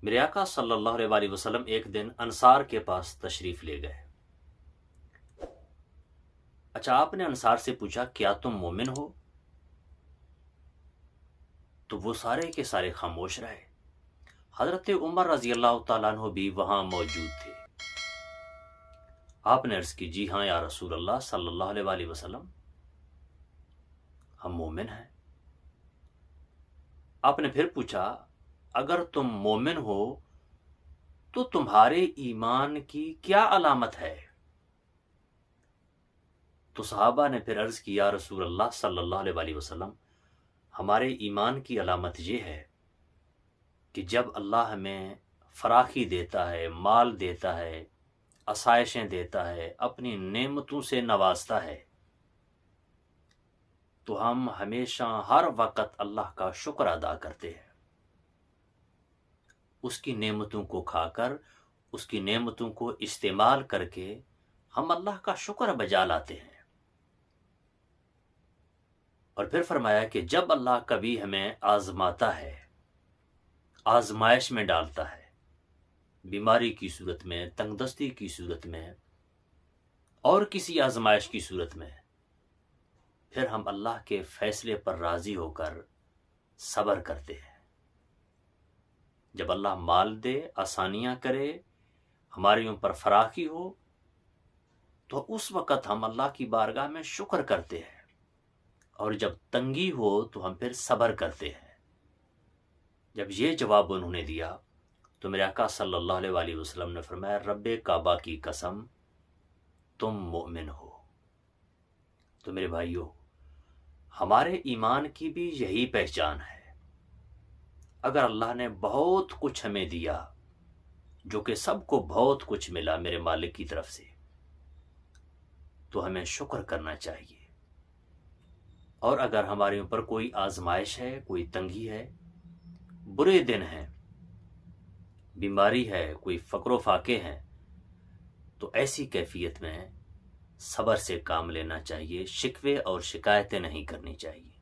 میرے آقا صلی اللہ علیہ وسلم ایک دن انصار کے پاس تشریف لے گئے۔ اچھا، آپ نے انصار سے پوچھا کیا تم مومن ہو؟ تو وہ سارے کے سارے خاموش رہے۔ حضرت عمر رضی اللہ تعالیٰ عنہ بھی وہاں موجود تھے۔ آپ نے عرض کی جی ہاں یا رسول اللہ صلی اللہ علیہ وسلم، ہم مومن ہیں۔ آپ نے پھر پوچھا اگر تم مومن ہو تو تمہارے ایمان کی کیا علامت ہے؟ تو صحابہ نے پھر عرض کی یا رسول اللہ صلی اللہ علیہ وسلم، ہمارے ایمان کی علامت یہ ہے کہ جب اللہ ہمیں فراخی دیتا ہے، مال دیتا ہے، آسائشیں دیتا ہے، اپنی نعمتوں سے نوازتا ہے، تو ہم ہمیشہ ہر وقت اللہ کا شکر ادا کرتے ہیں۔ اس کی نعمتوں کو کھا کر، اس کی نعمتوں کو استعمال کر کے ہم اللہ کا شکر بجا لاتے ہیں۔ اور پھر فرمایا کہ جب اللہ کبھی ہمیں آزماتا ہے، آزمائش میں ڈالتا ہے، بیماری کی صورت میں، تنگ دستی کی صورت میں، اور کسی آزمائش کی صورت میں، پھر ہم اللہ کے فیصلے پر راضی ہو کر صبر کرتے ہیں۔ جب اللہ مال دے، آسانیاں کرے، ہمارے اوپر فراخی ہو، تو اس وقت ہم اللہ کی بارگاہ میں شکر کرتے ہیں، اور جب تنگی ہو تو ہم پھر صبر کرتے ہیں۔ جب یہ جواب انہوں نے دیا تو میرے آقا صلی اللہ علیہ وسلم نے فرمایا رب کعبہ کی قسم تم مومن ہو۔ تو میرے بھائیو، ہمارے ایمان کی بھی یہی پہچان ہے۔ اگر اللہ نے بہت کچھ ہمیں دیا، جو کہ سب کو بہت کچھ ملا میرے مالک کی طرف سے، تو ہمیں شکر کرنا چاہیے۔ اور اگر ہمارے اوپر کوئی آزمائش ہے، کوئی تنگی ہے، برے دن ہیں، بیماری ہے، کوئی فقر و فاقے ہیں، تو ایسی کیفیت میں صبر سے کام لینا چاہیے، شکوے اور شکایتیں نہیں کرنی چاہیے۔